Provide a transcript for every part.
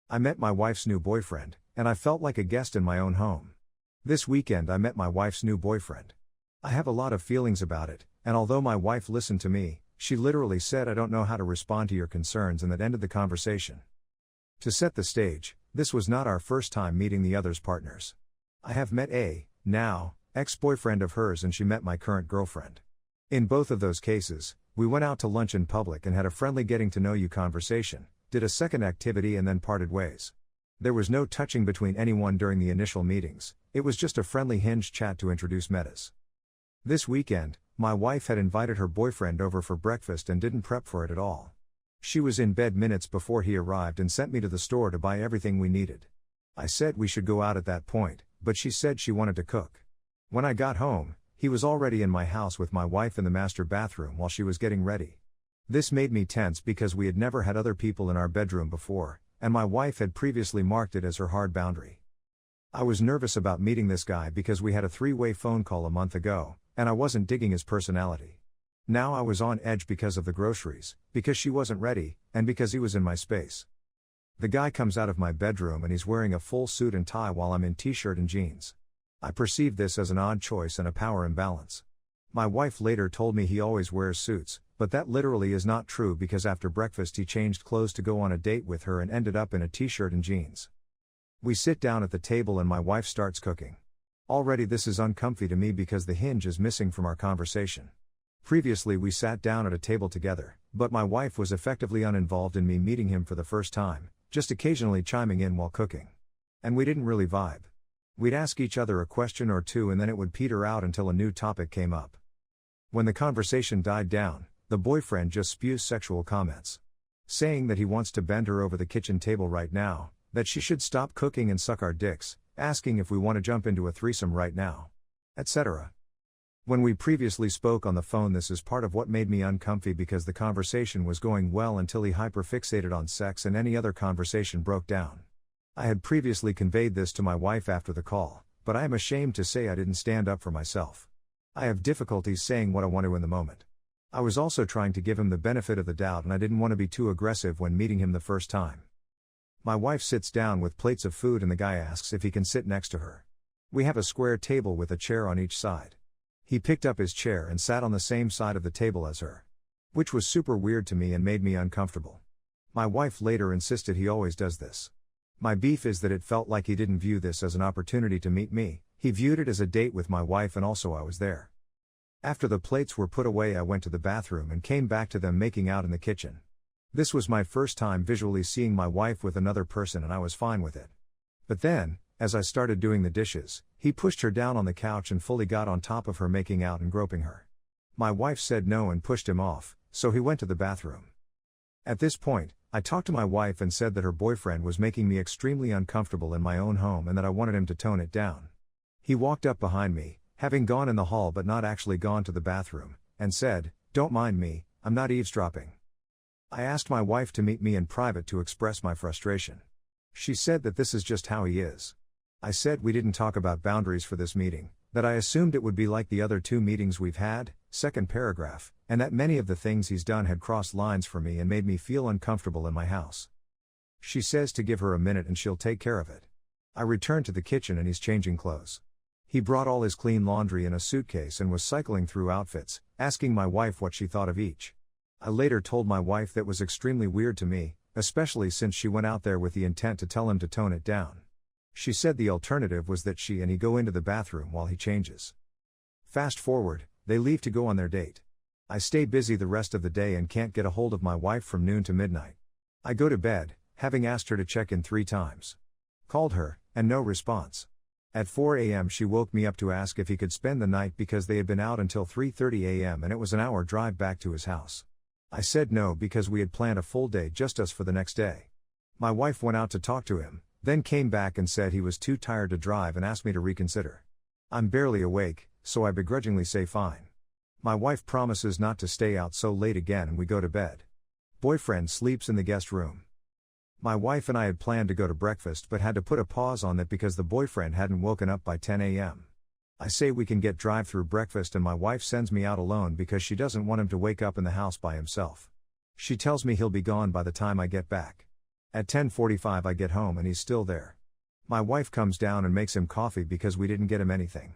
I met my wife's new boyfriend, and I felt like a guest in my own home. This weekend I met my wife's new boyfriend. I have a lot of feelings about it, and although my wife listened to me, she literally said I don't know how to respond to your concerns, and that ended the conversation. To set the stage, this was not our first time meeting the other's partners. I have met a, now, ex-boyfriend of hers, and she met my current girlfriend. In both of those cases, we went out to lunch in public and had a friendly getting to know you conversation, did a second activity and then parted ways. There was no touching between anyone during the initial meetings, it was just a friendly Hinge chat to introduce metas. This weekend, my wife had invited her boyfriend over for breakfast and didn't prep for it at all. She was in bed minutes before he arrived and sent me to the store to buy everything we needed. I said we should go out at that point, but she said she wanted to cook. When I got home, he was already in my house with my wife in the master bathroom while she was getting ready. This made me tense because we had never had other people in our bedroom before, and my wife had previously marked it as her hard boundary. I was nervous about meeting this guy because we had a three-way phone call a month ago, and I wasn't digging his personality. Now I was on edge because of the groceries, because she wasn't ready, and because he was in my space. The guy comes out of my bedroom and he's wearing a full suit and tie while I'm in t-shirt and jeans. I perceived this as an odd choice and a power imbalance. My wife later told me he always wears suits, but that literally is not true because after breakfast he changed clothes to go on a date with her and ended up in a t-shirt and jeans. We sit down at the table and my wife starts cooking. Already this is uncomfy to me because the hinge is missing from our conversation. Previously we sat down at a table together, but my wife was effectively uninvolved in me meeting him for the first time, just occasionally chiming in while cooking. And we didn't really vibe. We'd ask each other a question or two and then it would peter out until a new topic came up. When the conversation died down, the boyfriend just spews sexual comments. Saying that he wants to bend her over the kitchen table right now, that she should stop cooking and suck our dicks, asking if we want to jump into a threesome right now, etc. When we previously spoke on the phone, this is part of what made me uncomfy because the conversation was going well until he hyperfixated on sex and any other conversation broke down. I had previously conveyed this to my wife after the call, but I am ashamed to say I didn't stand up for myself. I have difficulties saying what I want to in the moment. I was also trying to give him the benefit of the doubt and I didn't want to be too aggressive when meeting him the first time. My wife sits down with plates of food and the guy asks if he can sit next to her. We have a square table with a chair on each side. He picked up his chair and sat on the same side of the table as her. Which was super weird to me and made me uncomfortable. My wife later insisted he always does this. My beef is that it felt like he didn't view this as an opportunity to meet me, he viewed it as a date with my wife and also I was there. After the plates were put away I went to the bathroom and came back to them making out in the kitchen. This was my first time visually seeing my wife with another person and I was fine with it. But then, as I started doing the dishes, he pushed her down on the couch and fully got on top of her making out and groping her. My wife said no and pushed him off, so he went to the bathroom. At this point, I talked to my wife and said that her boyfriend was making me extremely uncomfortable in my own home and that I wanted him to tone it down. He walked up behind me, having gone in the hall but not actually gone to the bathroom, and said, "Don't mind me, I'm not eavesdropping." I asked my wife to meet me in private to express my frustration. She said that this is just how he is. I said we didn't talk about boundaries for this meeting, that I assumed it would be like the other two meetings we've had, second paragraph, and that many of the things he's done had crossed lines for me and made me feel uncomfortable in my house. She says to give her a minute and she'll take care of it. I returned to the kitchen and he's changing clothes. He brought all his clean laundry in a suitcase and was cycling through outfits, asking my wife what she thought of each. I later told my wife that was extremely weird to me, especially since she went out there with the intent to tell him to tone it down. She said the alternative was that she and he go into the bathroom while he changes. Fast forward, they leave to go on their date. I stay busy the rest of the day and can't get a hold of my wife from noon to midnight. I go to bed, having asked her to check in 3 times. Called her, and no response. At 4 a.m. she woke me up to ask if he could spend the night because they had been out until 3:30 a.m. and it was an hour drive back to his house. I said no because we had planned a full day just us for the next day. My wife went out to talk to him, then came back and said he was too tired to drive and asked me to reconsider. I'm barely awake, so I begrudgingly say fine. My wife promises not to stay out so late again and we go to bed. Boyfriend sleeps in the guest room. My wife and I had planned to go to breakfast but had to put a pause on that because the boyfriend hadn't woken up by 10 a.m. I say we can get drive-through breakfast and my wife sends me out alone because she doesn't want him to wake up in the house by himself. She tells me he'll be gone by the time I get back. At 10:45 I get home and he's still there. My wife comes down and makes him coffee because we didn't get him anything.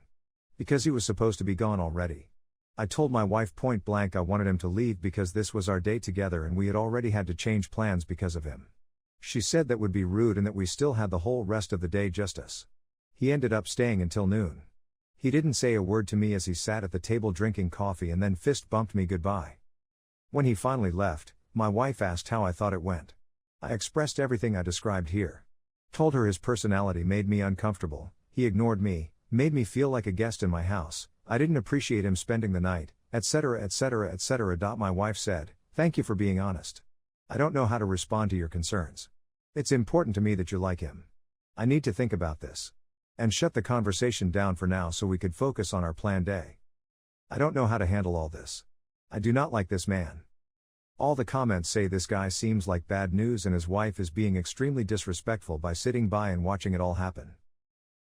Because he was supposed to be gone already. I told my wife point blank I wanted him to leave because this was our day together and we had already had to change plans because of him. She said that would be rude and that we still had the whole rest of the day just us. He ended up staying until noon. He didn't say a word to me as he sat at the table drinking coffee and then fist bumped me goodbye. When he finally left, my wife asked how I thought it went. I expressed everything I described here. Told her his personality made me uncomfortable, he ignored me, made me feel like a guest in my house, I didn't appreciate him spending the night, etc. etc. etc. My wife said, "Thank you for being honest. I don't know how to respond to your concerns. It's important to me that you like him. I need to think about this." And shut the conversation down for now so we could focus on our planned day. I don't know how to handle all this. I do not like this man. All the comments say this guy seems like bad news and his wife is being extremely disrespectful by sitting by and watching it all happen.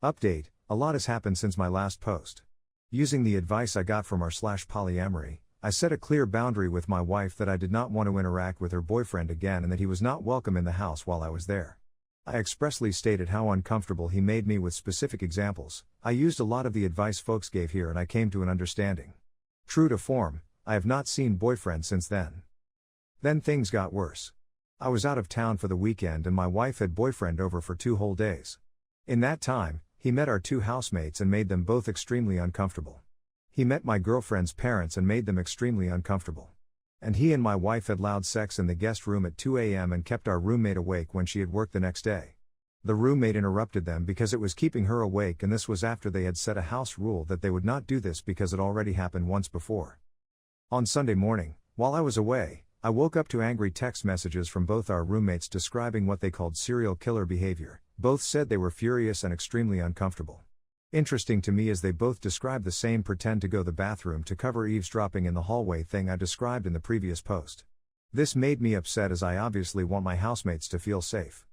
Update: a lot has happened since my last post. Using the advice I got from r/polyamory, I set a clear boundary with my wife that I did not want to interact with her boyfriend again and that he was not welcome in the house while I was there. I expressly stated how uncomfortable he made me with specific examples. I used a lot of the advice folks gave here and I came to an understanding. True to form, I have not seen boyfriend since then. Then things got worse. I was out of town for the weekend and my wife had boyfriend over for 2 whole days. In that time, he met our 2 housemates and made them both extremely uncomfortable. He met my girlfriend's parents and made them extremely uncomfortable. And he and my wife had loud sex in the guest room at 2 a.m. and kept our roommate awake when she had work the next day. The roommate interrupted them because it was keeping her awake and this was after they had set a house rule that they would not do this because it already happened once before. On Sunday morning, while I was away, I woke up to angry text messages from both our roommates describing what they called serial killer behavior. Both said they were furious and extremely uncomfortable. Interesting to me is they both described the same pretend to go to the bathroom to cover eavesdropping in the hallway thing I described in the previous post. This made me upset as I obviously want my housemates to feel safe.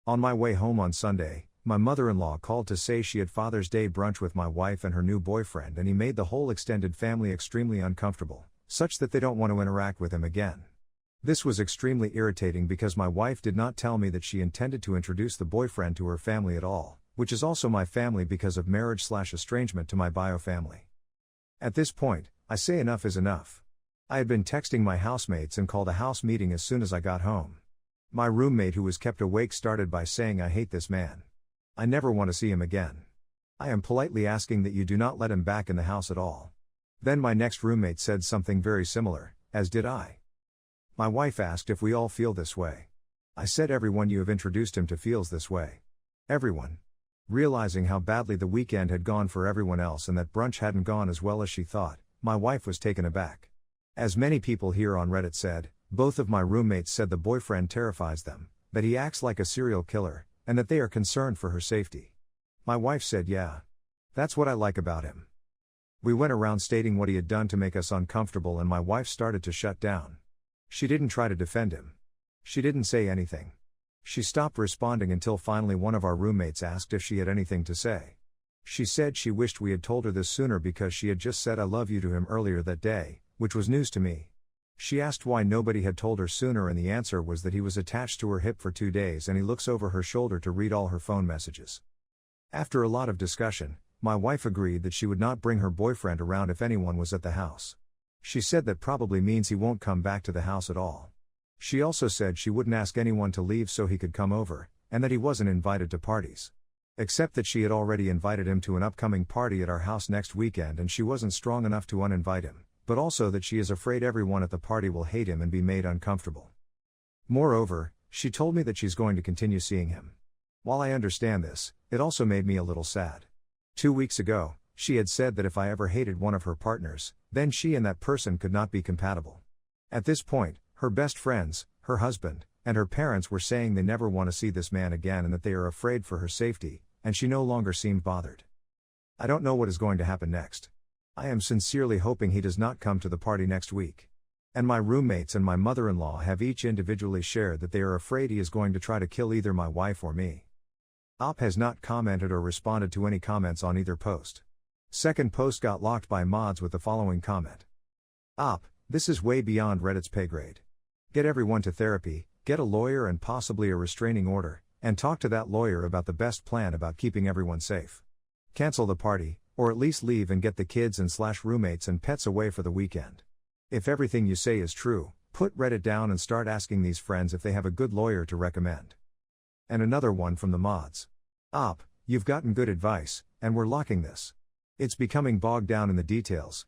On my way home on Sunday, my mother-in-law called to say she had Father's Day brunch with my wife and her new boyfriend and he made the whole extended family extremely uncomfortable, such that they don't want to interact with him again. This was extremely irritating because my wife did not tell me that she intended to introduce the boyfriend to her family at all, which is also my family because of marriage/estrangement to my bio family. At this point, I say enough is enough. I had been texting my housemates and called a house meeting as soon as I got home. My roommate who was kept awake started by saying I hate this man. I never want to see him again. I am politely asking that you do not let him back in the house at all. Then my next roommate said something very similar, as did I. My wife asked if we all feel this way. I said everyone you have introduced him to feels this way. Everyone. Realizing how badly the weekend had gone for everyone else and that brunch hadn't gone as well as she thought, my wife was taken aback. As many people here on Reddit said, both of my roommates said the boyfriend terrifies them, that he acts like a serial killer, and that they are concerned for her safety. My wife said yeah. That's what I like about him. We went around stating what he had done to make us uncomfortable and my wife started to shut down. She didn't try to defend him. She didn't say anything. She stopped responding until finally one of our roommates asked if she had anything to say. She said she wished we had told her this sooner because she had just said I love you to him earlier that day, which was news to me. She asked why nobody had told her sooner and the answer was that he was attached to her hip for 2 days and he looks over her shoulder to read all her phone messages. After a lot of discussion, my wife agreed that she would not bring her boyfriend around if anyone was at the house. She said that probably means he won't come back to the house at all. She also said she wouldn't ask anyone to leave so he could come over, and that he wasn't invited to parties. Except that she had already invited him to an upcoming party at our house next weekend and she wasn't strong enough to uninvite him, but also that she is afraid everyone at the party will hate him and be made uncomfortable. Moreover, she told me that she's going to continue seeing him. While I understand this, it also made me a little sad. 2 weeks ago, she had said that if I ever hated one of her partners, then she and that person could not be compatible. At this point, her best friends, her husband, and her parents were saying they never want to see this man again and that they are afraid for her safety, and she no longer seemed bothered. I don't know what is going to happen next. I am sincerely hoping he does not come to the party next week. And my roommates and my mother-in-law have each individually shared that they are afraid he is going to try to kill either my wife or me. Op has not commented or responded to any comments on either post. Second post got locked by mods with the following comment. Op, this is way beyond Reddit's pay grade. Get everyone to therapy, get a lawyer and possibly a restraining order, and talk to that lawyer about the best plan about keeping everyone safe. Cancel the party, or at least leave and get the kids and roommates and pets away for the weekend. If everything you say is true, put Reddit down and start asking these friends if they have a good lawyer to recommend. And another one from the mods. You've gotten good advice, and we're locking this. It's becoming bogged down in the details,